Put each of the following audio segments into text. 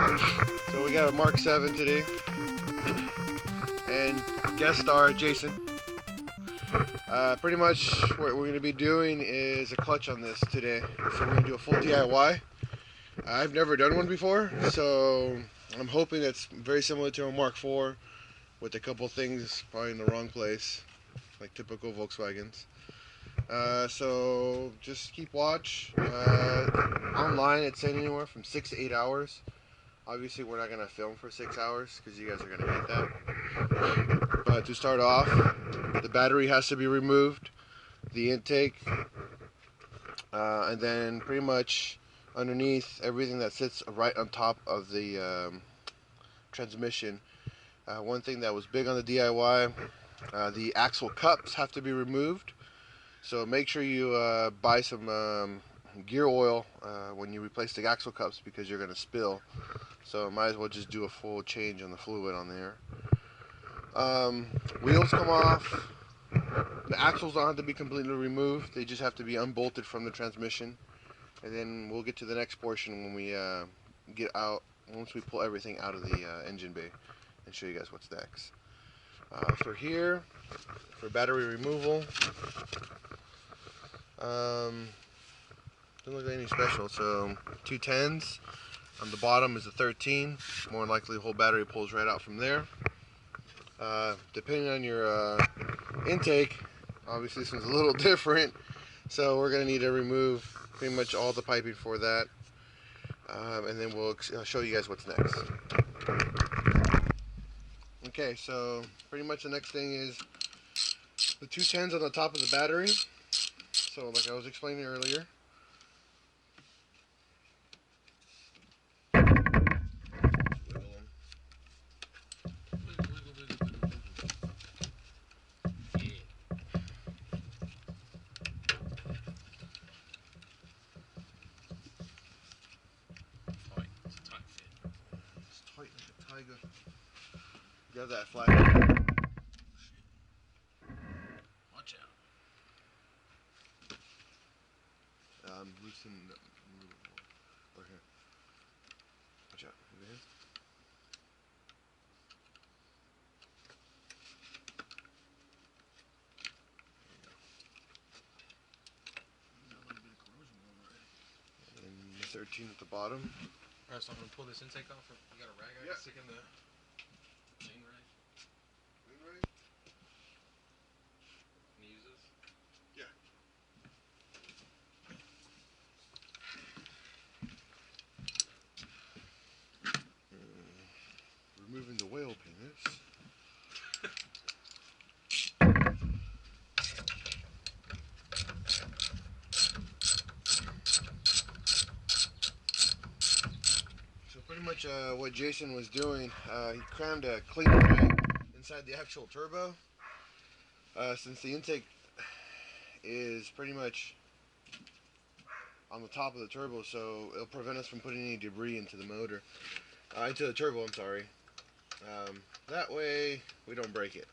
So we got a Mark 7 today, and guest star Jason. Pretty much what we're going to be doing is a clutch on this today. So we're going to do a full DIY. I've never done one before, so I'm hoping it's very similar to a Mark 4 with a couple things probably in the wrong place, like typical Volkswagens. So just keep watch. Online it's saying anywhere from 6 to 8 hours. Obviously we're not going to film for 6 hours because you guys are going to hate that. But to start off, the battery has to be removed, the intake, and then pretty much underneath everything that sits right on top of the transmission. One thing that was big on the DIY, the axle cups have to be removed. So make sure you buy some gear oil when you replace the axle cups because you're going to spill. So might as well just do a full change on the fluid on there. Wheels come off. The axles don't have to be completely removed. They just have to be unbolted from the transmission. And then we'll get to the next portion when we get out, once we pull everything out of the engine bay and show you guys what's next. For here, for battery removal, doesn't look like any special. So 2 10s. On the bottom is a 13. More than likely the whole battery pulls right out from there. Depending on your intake, obviously this one's a little different. So we're going to need to remove pretty much all the piping for that. And then we'll show you guys what's next. Okay, so pretty much the next thing is the 2 10s on the top of the battery. So like I was explaining earlier, grab that flywheel. Watch out. Loosen over here. Watch out. Over here. And the 13 at the bottom. Alright, so I'm gonna pull this intake off. You got a rag I can stick in the main rag? Main rag? Can you use this? Yeah. Removing the whale penis. So pretty much what Jason was doing, he crammed a cleaner rag inside the actual turbo. Since the intake is pretty much on the top of the turbo, so it'll prevent us from putting any debris into the motor, into the turbo, I'm sorry. That way we don't break it.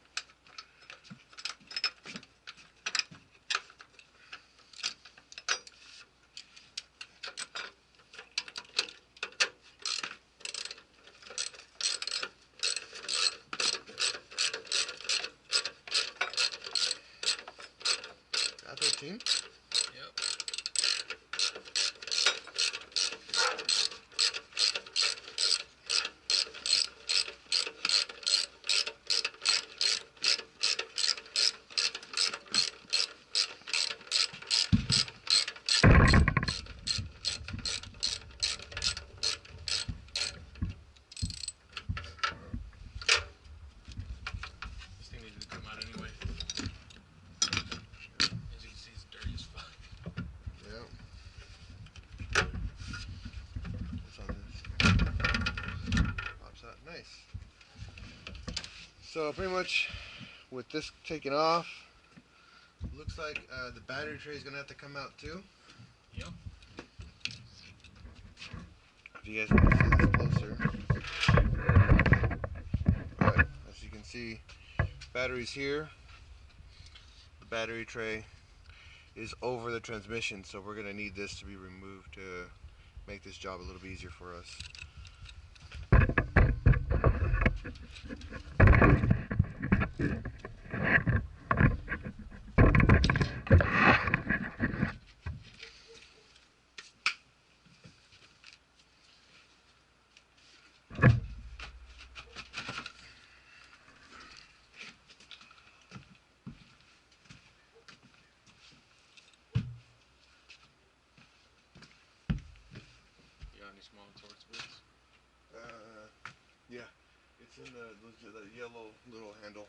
Got 13? Yep. This thing needed to come out anyway. As you can see, it's dirty as fuck. Yeah. What's on this? Pops out. Nice. So pretty much with this taken off, looks like the battery tray is going to have to come out too. Yep. If you guys want to see this closer. Alright, as you can see, battery's here. The battery tray is over the transmission, so we're going to need this to be removed to make this job a little bit easier for us. small torx bits? Yeah, it's in the yellow little handle.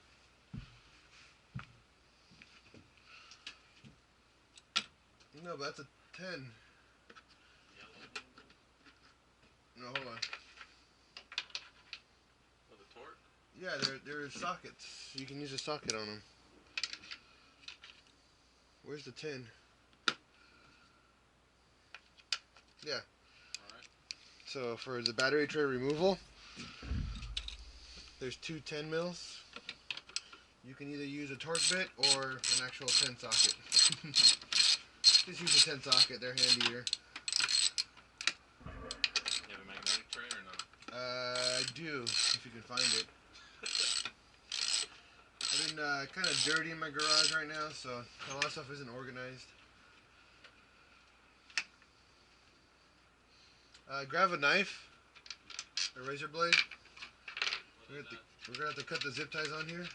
No, but that's a 10. Yellow handle? No, hold on. Oh, the torque? Yeah, there are sockets. You can use a socket on them. Where's the 10? Yeah. Alright. So for the battery tray removal, there's two 10 mils. You can either use a torque bit or an actual 10 socket. Just use a 10 socket, they're handier. You have a magnetic tray or no? I do, if you can find it. I've been kind of dirty in my garage right now, so a lot of stuff isn't organized. Grab a knife, a razor blade. We're gonna have to cut the zip ties on here.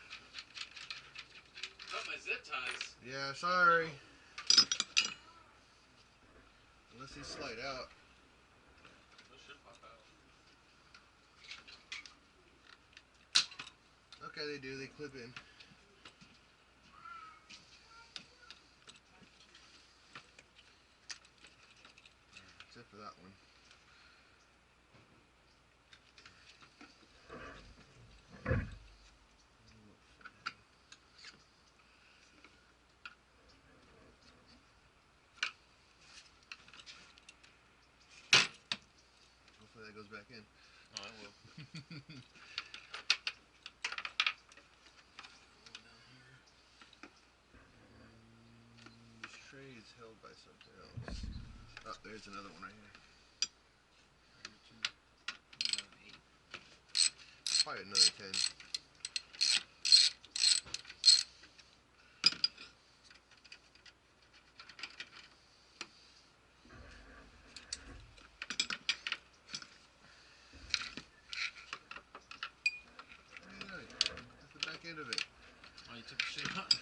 Cut my zip ties? Yeah, sorry. Unless these slide out. Those should pop out. Okay, they do. They clip in. Except for that one. Hopefully that goes back in. Oh, I will. This tray is held by something else. Oh, there's another one right here. Probably another 10. That's the back end of it. Oh, you took the shape out?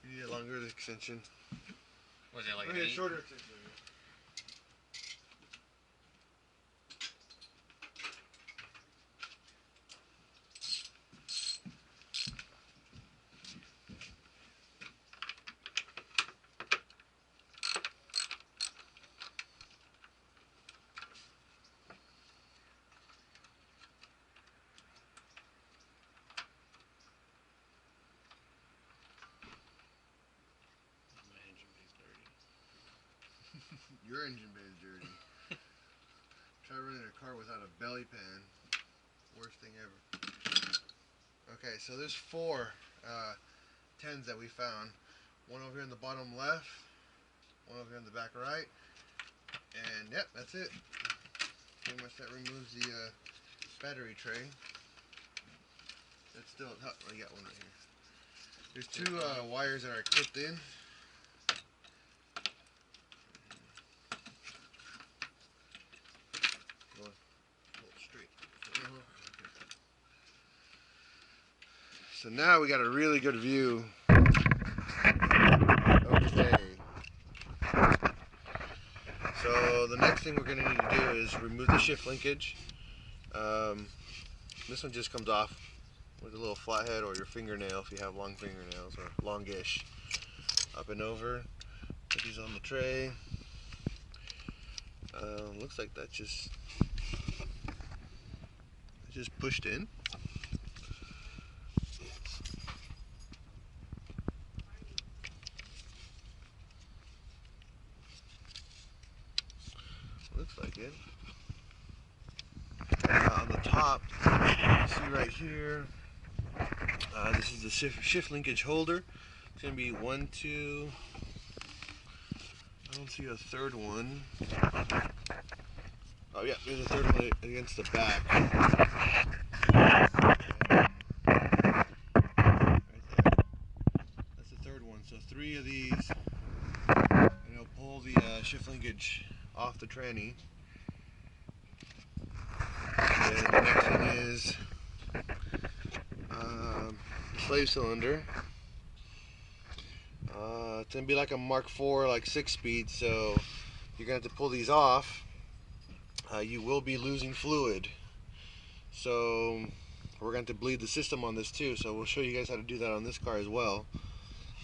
You need a longer extension. Was that like I an mean, a 8? shorter extension. My engine bay's dirty. Your engine bay is dirty. Try running a car without a belly pan. Worst thing ever. Okay, so there's four 10s that we found. One over here in the bottom left, one over here in the back right, and yep, that's it. Pretty much that removes the battery tray. It's still, oh, I got one right here. There's two wires that are clipped in. Hold it straight. So now we got a really good view. Okay. So the next thing we're going to need to do is remove the shift linkage. This one just comes off with a little flathead or your fingernail if you have long fingernails or longish. Up and over. Put these on the tray. Looks like that just pushed in. Looks like it. On the top, you see right here, this is the shift linkage holder. It's going to be 1, 2, I don't see a third one. Oh yeah, there's a third one against the back. Right there. That's the third one. So 3 of these, and it'll pull the shift linkage off the tranny. And the next thing is the slave cylinder. It's going to be like a Mark IV, like 6-speed, so you're going to have to pull these off you will be losing fluid. So we're going to bleed the system on this too. So we'll show you guys how to do that on this car as well.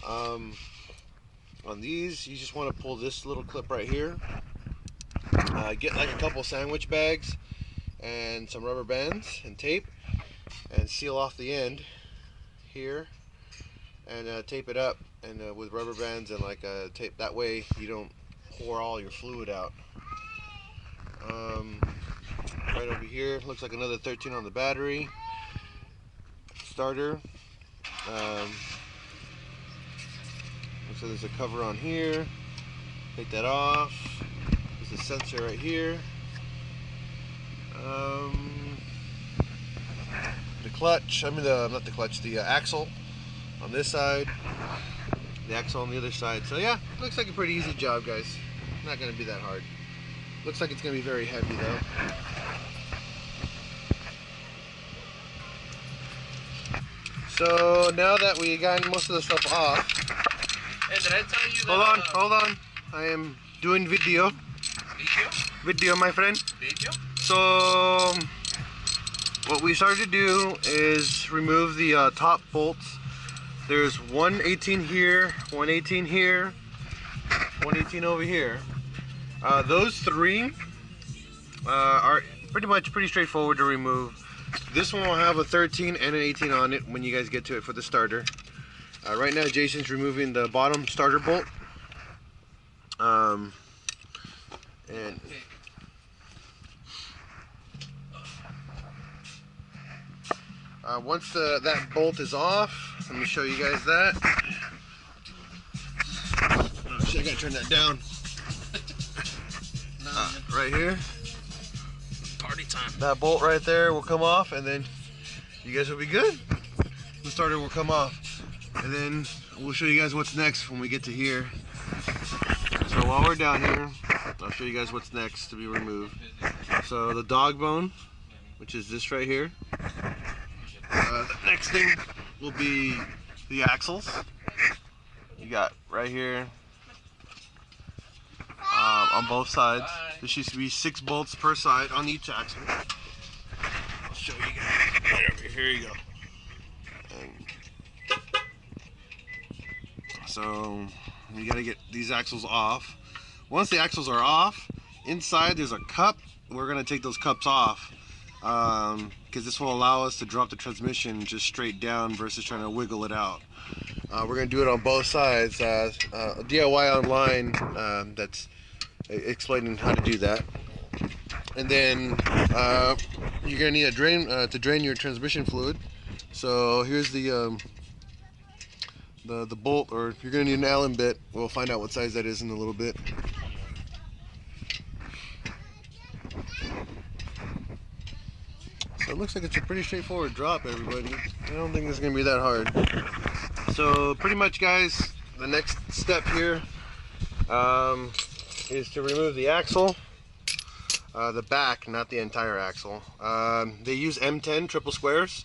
On these, you just want to pull this little clip right here. Get like a couple sandwich bags and some rubber bands and tape, and seal off the end here, and tape it up and with rubber bands and like tape. That way you don't pour all your fluid out. Right over here looks like another 13 on the battery starter. Looks like there's a cover on here. Take that off. There's a sensor right here. The clutch, not the clutch, the axle on this side, the axle on the other side. So yeah, looks like a pretty easy job, guys. Not going to be that hard. Looks like it's going to be very heavy though. So now that we got most of the stuff off, hey, did I tell you that? Hold on. I am doing video. Video, my friend. Video? So what we started to do is remove the top bolts. There's 118 here, 118 here, 118 over here. Those three are pretty straightforward to remove. This one will have a 13 and an 18 on it when you guys get to it for the starter. Right now Jason's removing the bottom starter bolt. And once that bolt is off, let me show you guys that. Oh shit, I gotta turn that down. Right here. Party time. That bolt right there will come off, and then you guys will be good. The starter will come off, and then we'll show you guys what's next when we get to here. So while we're down here, I'll show you guys what's next to be removed. So the dog bone, which is this right here. The next thing will be the axles. You got right here on both sides. There should be 6 bolts per side on each axle. I'll show you guys. Right over here you go. And so you got to get these axles off. Once the axles are off, inside there's a cup. We're going to take those cups off because this will allow us to drop the transmission just straight down versus trying to wiggle it out. We're going to do it on both sides. A DIY online that's explaining how to do that. And then you're going to need a drain to drain your transmission fluid. So here's the bolt, or you're going to need an Allen bit. We'll find out what size that is in a little bit. So it looks like it's a pretty straightforward drop, everybody. I don't think it's going to be that hard. So pretty much, guys, the next step here is to remove the axle, the back, not the entire axle. They use M10 triple squares,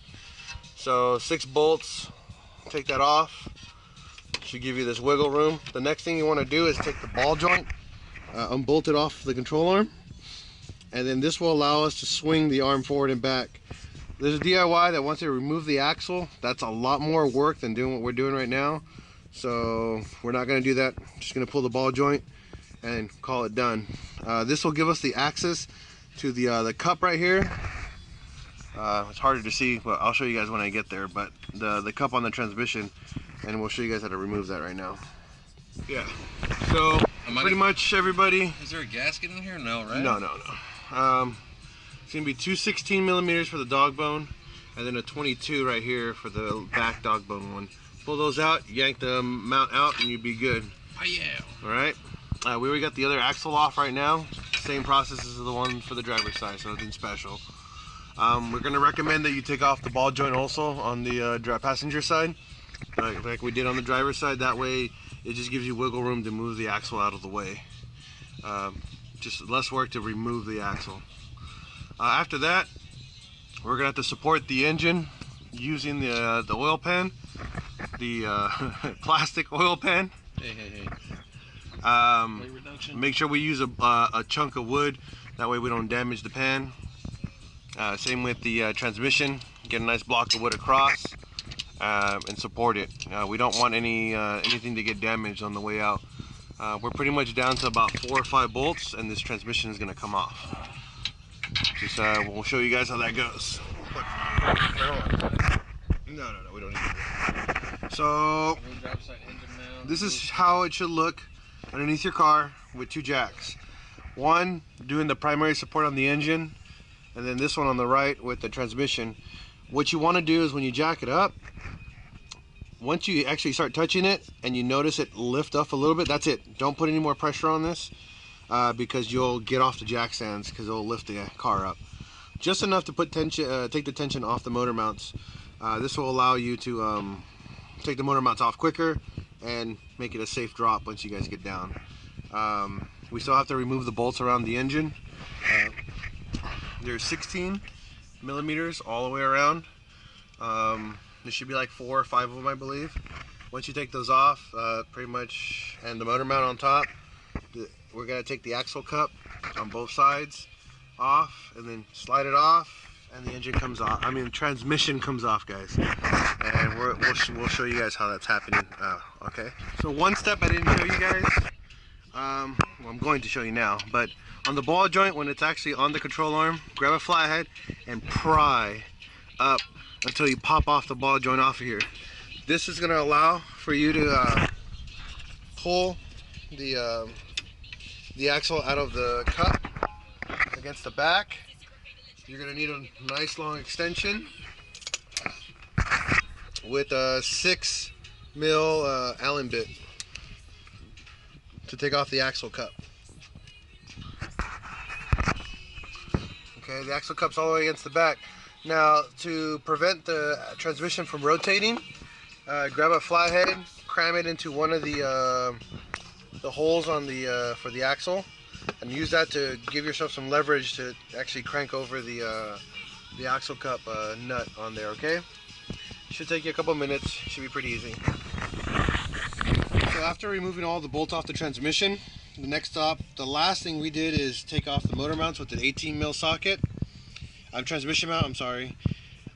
so 6 bolts. Take that off. Should give you this wiggle room. The next thing you want to do is take the ball joint, unbolt it off the control arm, and then this will allow us to swing the arm forward and back. There's a DIY that wants to remove the axle. That's a lot more work than doing what we're doing right now, so we're not going to do that. Just going to pull the ball joint and call it done. This will give us the access to the cup right here. It's harder to see, but I'll show you guys when I get there. But the cup on the transmission, and we'll show you guys how to remove that right now. Yeah. So pretty much everybody. Is there a gasket in here? No, right? No. It's gonna be 2 16mm for the dog bone, and then a 22 right here for the back dog bone one. Pull those out, yank the mount out, and you'll be good. Oh yeah. All right. We already got the other axle off right now. Same process as the one for the driver's side, so nothing special. We're going to recommend that you take off the ball joint also on the passenger side, like we did on the driver's side. That way it just gives you wiggle room to move the axle out of the way. Just less work to remove the axle. After that, we're going to have to support the engine using the oil pan, the plastic oil pan. Hey. Make sure we use a chunk of wood That way we don't damage the pan. Same with the transmission. Get a nice block of wood across and support it. We don't want anything to get damaged on the way out. We're pretty much down to about 4 or 5 bolts, and this transmission is going to come off. We'll show you guys how that goes. No, we don't need to. So this is how it should look underneath your car with 2 jacks. One doing the primary support on the engine, and then this one on the right with the transmission. What you want to do is when you jack it up, once you actually start touching it and you notice it lift up a little bit, that's it. Don't put any more pressure on this because you'll get off the jack stands because it'll lift the car up. Just enough to put tension, take the tension off the motor mounts. This will allow you to take the motor mounts off quicker and make it a safe drop once you guys get down. We still have to remove the bolts around the engine. There's 16 millimeters all the way around. There should be like 4 or 5 of them, I believe. Once you take those off, pretty much, and the motor mount on top, we're gonna take the axle cup on both sides off, and then slide it off, and the engine comes off. I mean, the transmission comes off, guys. And we'll show you guys how that's happening. Okay. So one step I didn't show you guys. Well, I'm going to show you now, but on the ball joint, when it's actually on the control arm, grab a flathead and pry up until you pop off the ball joint off of here. This is going to allow for you to pull the axle out of the cup against the back. You're going to need a nice long extension with a 6 mil Allen bit to take off the axle cup. Okay, the axle cup's all the way against the back. Now, to prevent the transmission from rotating, grab a flathead, cram it into one of the holes on the for the axle, and use that to give yourself some leverage to actually crank over the axle cup nut on there. Okay, should take you a couple minutes. Should be pretty easy. So after removing all the bolts off the transmission, the last thing we did is take off the motor mounts with an 18 mil socket. Transmission mount, I'm sorry.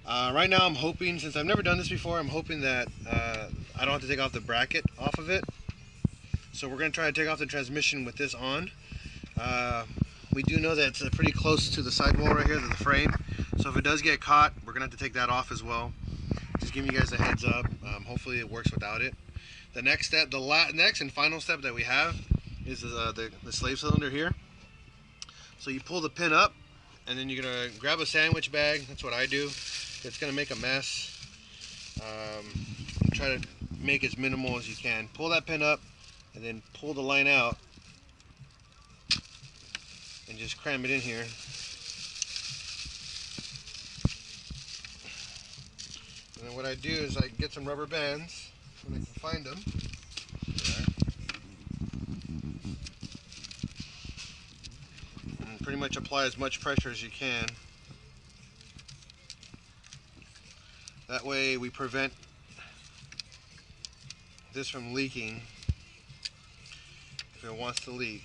Right now I'm hoping, since I've never done this before, I'm hoping that I don't have to take off the bracket off of it. So we're going to try to take off the transmission with this on. We do know that it's pretty close to the sidewall right here, to the frame. So if it does get caught, we're going to have to take that off as well. Just giving you guys a heads up. Hopefully it works without it. The next step, the next and final step that we have is the slave cylinder here. So you pull the pin up, and then you're gonna grab a sandwich bag. That's what I do. It's gonna make a mess. Try to make as minimal as you can. Pull that pin up, and then pull the line out, and just cram it in here. And then what I do is I get some rubber bands when I can find them. And pretty much apply as much pressure as you can. That way we prevent this from leaking if it wants to leak.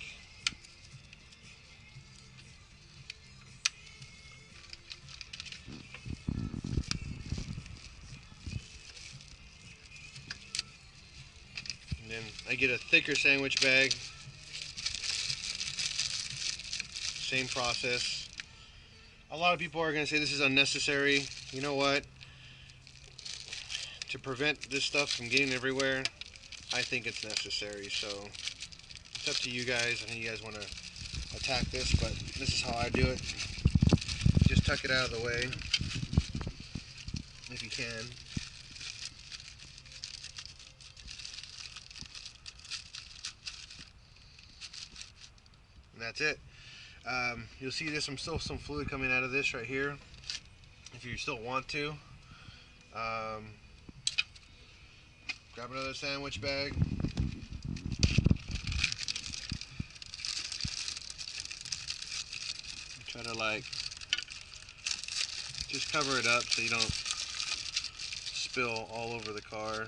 And then I get a thicker sandwich bag. Same process. A lot of people are going to say this is unnecessary. You know what? To prevent this stuff from getting everywhere, I think it's necessary. So it's up to you guys. I think you guys want to attack this, but this is how I do it. Just tuck it out of the way if you can. And that's it. You'll see there's still some fluid coming out of this right here if you still want to. Grab another sandwich bag. Try to just cover it up so you don't spill all over the car.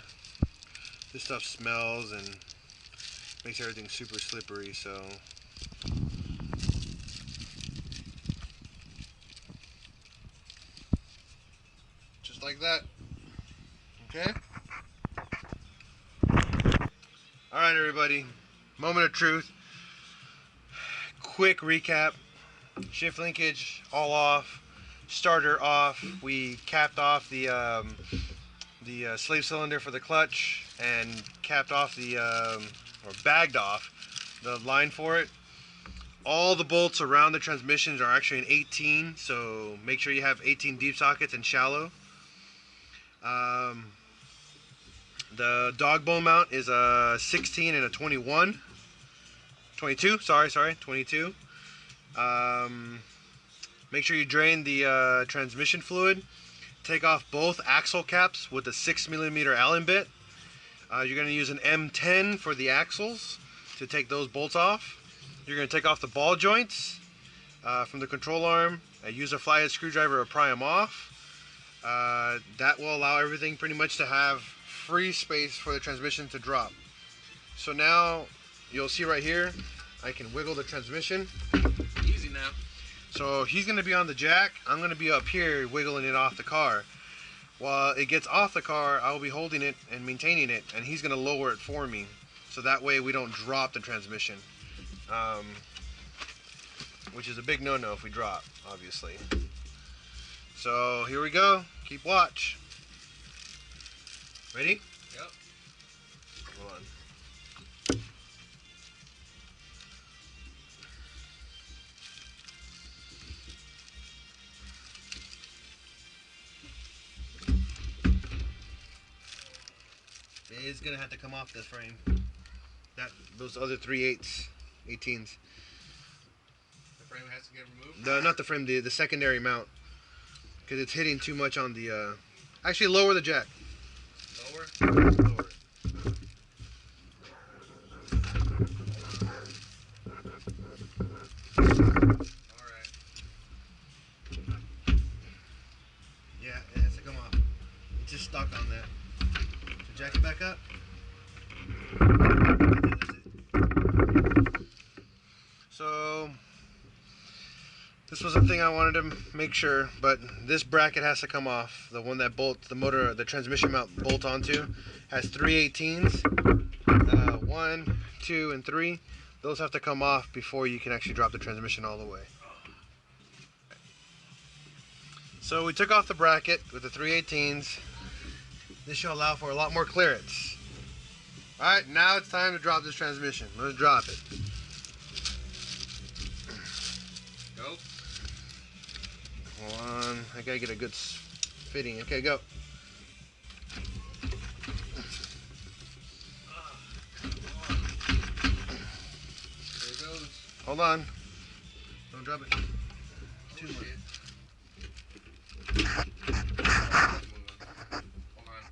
This stuff smells and makes everything super slippery, so just like that. Okay? Alright everybody, moment of truth. Quick recap. Shift linkage all off, starter off. We capped off the slave cylinder for the clutch and capped off or bagged off the line for it. All the bolts around the transmissions are actually an 18, so make sure you have 18 deep sockets and shallow. The dog bone mount is a 16 and a 21. 22, sorry, 22. Make sure you drain the transmission fluid. Take off both axle caps with a 6mm Allen bit. You're going to use an M10 for the axles to take those bolts off. You're going to take off the ball joints from the control arm. Use a flathead screwdriver to pry them off. That will allow everything pretty much to have free space for the transmission to drop. So now you'll see right here, I can wiggle the transmission. Easy now. So he's going to be on the jack. I'm going to be up here wiggling it off the car. While it gets off the car, I'll be holding it and maintaining it, and he's going to lower it for me. So that way we don't drop the transmission. Which is a big no-no if we drop, obviously. So here we go. Keep watch. Ready? Yep. Hold on. It's gonna have to come off this frame. Those other 3/8, 18s. The frame has to get removed? Not the frame, the secondary mount. Because it's hitting too much on the... Actually, lower the jack. Lower? Lower it. Alright. Yeah, it has to come off. It's just stuck on that. So jack it back up. So this was a thing I wanted to make sure, but this bracket has to come off. The one that bolts the motor, the transmission mount bolt onto, has 3/18s, 1, 2, and 3. Those have to come off before you can actually drop the transmission all the way. So we took off the bracket with the 3/18s. This should allow for a lot more clearance. Alright, now it's time to drop this transmission. Let's drop it. Go. Hold on, I gotta get a good fitting. Okay, go. There it goes. Hold on. Don't drop it. Too much. Hold on.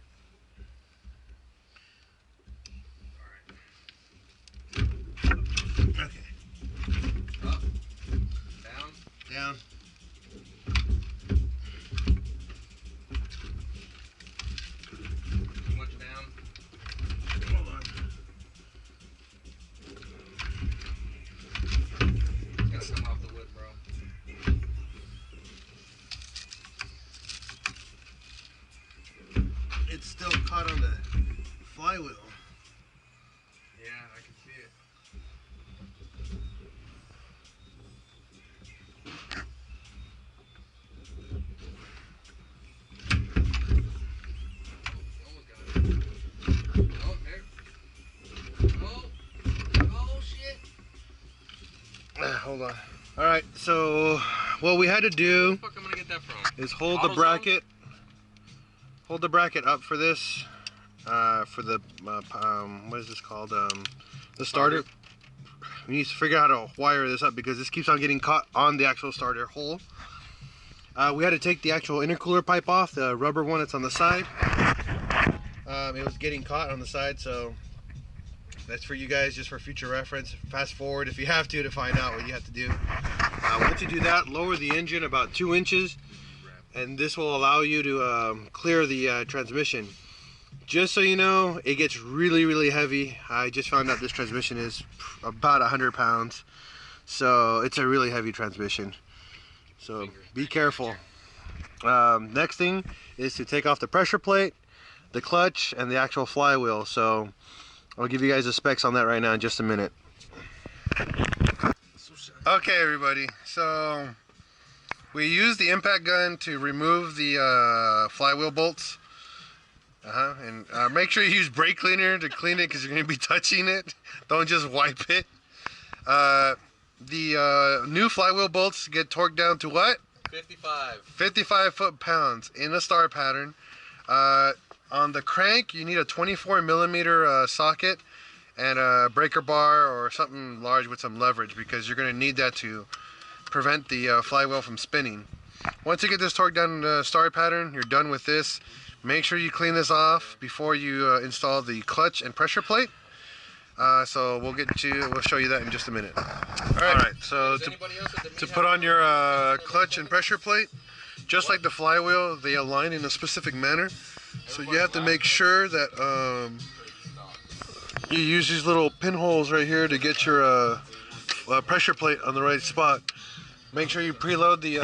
Alright. Okay. Up. Down. Down. Too much down. Hold on. It's gotta come off the wood, bro. It's still caught on the flywheel. Yeah, I can see it. Almost got it. Oh, there. Oh. Oh, shit. Hold on. Alright, so what we had to do Where the fuck am I gonna get that from? is hold the AutoZone? bracket. Hold the bracket up for this. For the what is this called? The starter. We need to figure out how to wire this up because this keeps on getting caught on the actual starter hole. We had to take the actual intercooler pipe off, the rubber one that's on the side. It was getting caught on the side, so that's for you guys, just for future reference. Fast forward if you have to find out what you have to do. Once you do that, lower the engine about 2 inches, and this will allow you to clear the transmission. Just so you know, it gets really, really heavy. I just found out this transmission is about 100 pounds, so it's a really heavy transmission. So be careful. Next thing is to take off the pressure plate, the clutch, and the actual flywheel. So I'll give you guys the specs on that right now in just a minute. Okay, everybody, so we use the impact gun to remove the flywheel bolts. And make sure you use brake cleaner to clean it because you're going to be touching it. Don't just wipe it. The new flywheel bolts get torqued down to what? 55 foot-pounds in a star pattern. On the crank, you need a 24 millimeter socket and a breaker bar or something large with some leverage, because you're going to need that to prevent the flywheel from spinning. Once you get this torqued down in the star pattern, you're done with this. Make sure you clean this off before you install the clutch and pressure plate. So we'll show you that in just a minute. Alright, so to put on your clutch and pressure plate, just like the flywheel, they align in a specific manner. So you have to make sure that you use these little pinholes right here to get your pressure plate on the right spot. Make sure you preload the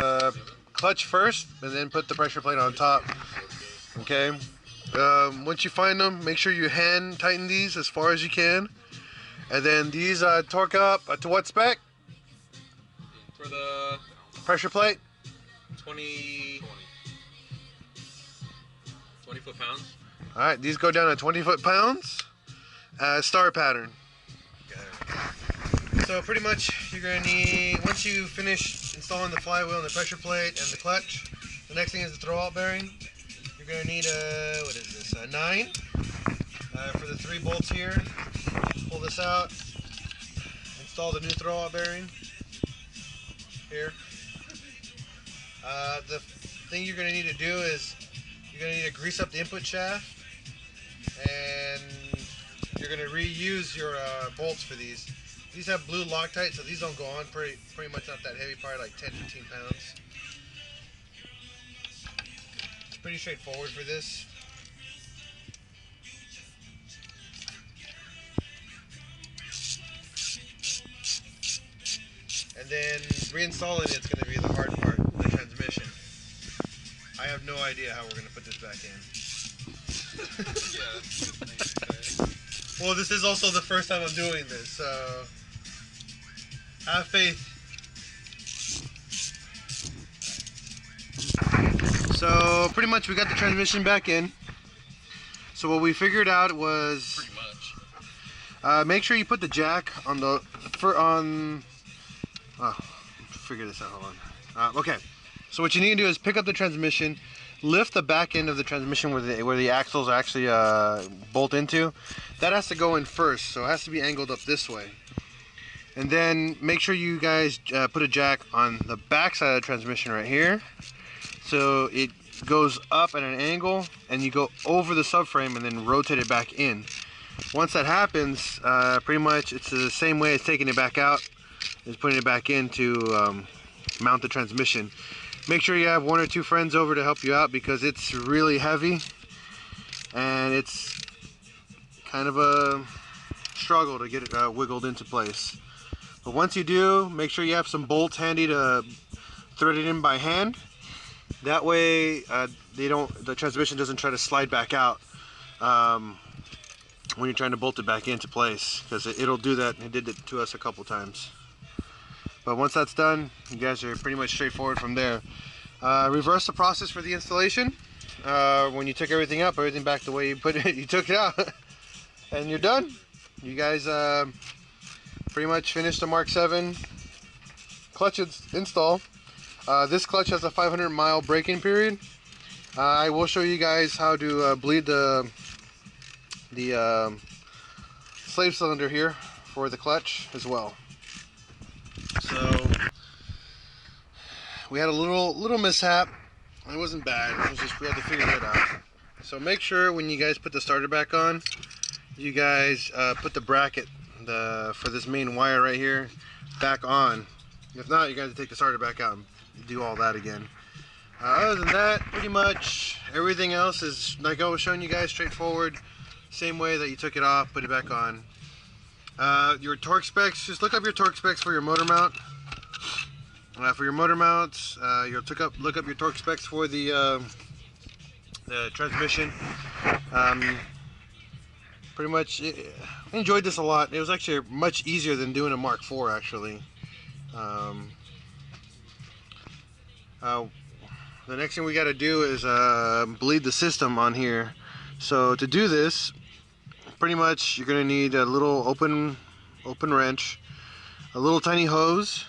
clutch first and then put the pressure plate on top. Okay. Once you find them, make sure you hand tighten these as far as you can. And then these torque up to what spec? For the pressure plate? 20 foot-pounds. Alright, these go down to 20 foot-pounds. Star pattern. Okay. So pretty much you're going to need, once you finish installing the flywheel and the pressure plate and the clutch, the next thing is the throwout bearing. You're going to need what is this, a 9 for the 3 bolts here. Pull this out, install the new throwout bearing here. The thing you're going to need to do is you're going to need to grease up the input shaft, and you're going to reuse your bolts for these. These have blue Loctite, so these don't go on pretty much not that heavy, probably like 10-15 pounds. It's pretty straightforward for this. And then reinstalling it's going to be the hard part, the transmission. I have no idea how we're going to put this back in. Well, this is also the first time I'm doing this, so have faith. So pretty much we got the transmission back in. So what we figured out was Pretty much. make sure you put the jack on the figure this out, hold on. Okay, so what you need to do is pick up the transmission, lift the back end of the transmission where the axles actually bolt into. That has to go in first, so it has to be angled up this way. And then make sure you guys put a jack on the back side of the transmission right here, so it goes up at an angle and you go over the subframe and then rotate it back in. Once that happens, pretty much it's the same way as taking it back out, is putting it back in to mount the transmission. Make sure you have 1 or 2 friends over to help you out, because it's really heavy and it's kind of a struggle to get it wiggled into place. But once you do, make sure you have some bolts handy to thread it in by hand. That way the transmission doesn't try to slide back out when you're trying to bolt it back into place, because it'll do that. It did it to us a couple times. But once that's done, you guys are pretty much straightforward from there. Reverse the process for the installation. When you took everything up, everything back the way you put it, you took it out, and you're done. You guys pretty much finished the Mark 7 clutch install. This clutch has a 500-mile braking period. I will show you guys how to bleed the slave cylinder here for the clutch as well. So we had a little mishap. It wasn't bad. It was just we had to figure it out. So make sure when you guys put the starter back on, you guys put the bracket for this main wire right here back on. If not, you guys take the starter back out and do all that again. Other than that, pretty much everything else is like I was showing you guys, straightforward. Same way that you took it off, put it back on. Your torque specs, just look up your torque specs for your motor mount. For your motor mounts, you'll look up your torque specs for the transmission. Pretty much, I enjoyed this a lot. It was actually much easier than doing a Mark IV, actually. Um, uh, the next thing we got to do is bleed the system on here. So to do this, pretty much you're going to need a little open wrench, a little tiny hose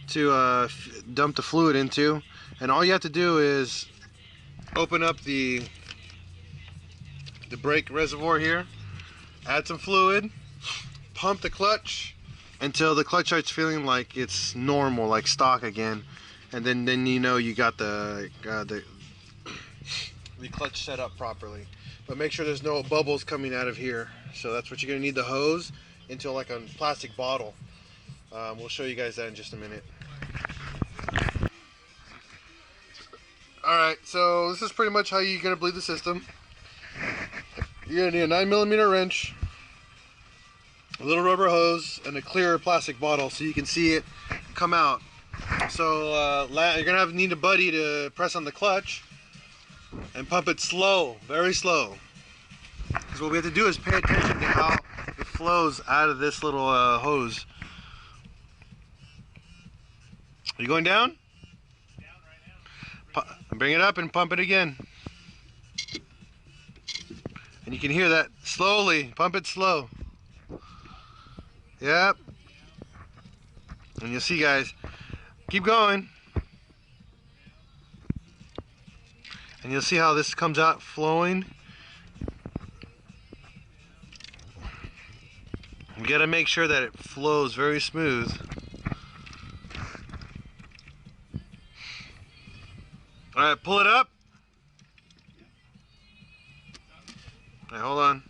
to dump the fluid into, and all you have to do is open up the brake reservoir here, add some fluid, pump the clutch until the clutch starts feeling like it's normal, like stock again, and then you know you got the clutch set up properly. But make sure there's no bubbles coming out of here. So that's what you're gonna need the hose into, like a plastic bottle. We'll show you guys that in just a minute. Alright, so this is pretty much how you're gonna bleed the system. You're gonna need a 9mm wrench, a little rubber hose, and a clear plastic bottle so you can see it come out. So you're gonna need a buddy to press on the clutch and pump it slow, very slow. Because what we have to do is pay attention to how it flows out of this little hose. Are you going down? Down right now. Bring it up and pump it again. And you can hear that slowly. Pump it slow. Yep. And you'll see, guys. Keep going. And you'll see how this comes out flowing. You gotta make sure that it flows very smooth. Alright, pull it up. Alright, hold on.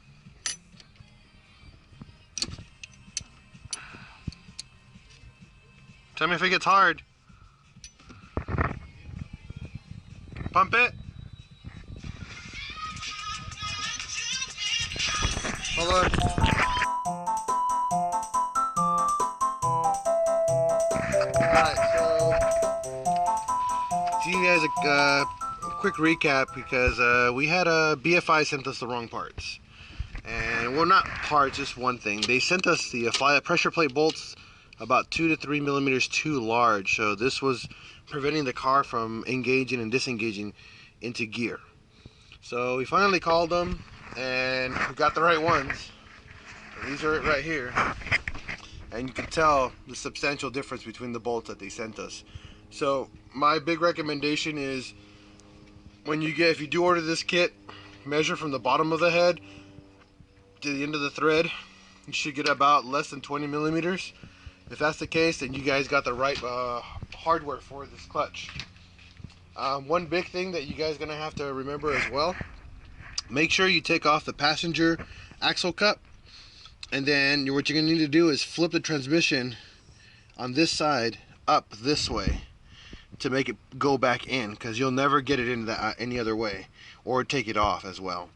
Tell me if it gets hard. Pump it. Hold on. Alright, so give you guys a quick recap, because we had a BFI sent us the wrong parts. And well, not parts, just one thing. They sent us the pressure plate bolts about 2 to 3 millimeters too large, so this was preventing the car from engaging and disengaging into gear. So we finally called them and we got the right ones. And these are it right here, and you can tell the substantial difference between the bolts that they sent us. So my big recommendation is, if you do order this kit, measure from the bottom of the head to the end of the thread. You should get about less than 20 millimeters. If that's the case, then you guys got the right hardware for this clutch. One big thing that you guys are going to have to remember as well, make sure you take off the passenger axle cup, and then what you're going to need to do is flip the transmission on this side up this way to make it go back in, because you'll never get it in any other way, or take it off as well.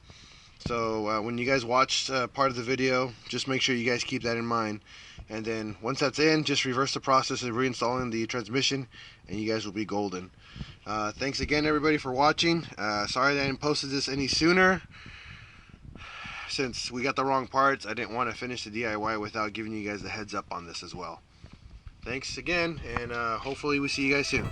So when you guys watch part of the video, just make sure you guys keep that in mind. And then once that's in, just reverse the process of reinstalling the transmission, and you guys will be golden. Thanks again, everybody, for watching. Sorry that I didn't post this any sooner. Since we got the wrong parts, I didn't want to finish the DIY without giving you guys the heads up on this as well. Thanks again, and hopefully we see you guys soon.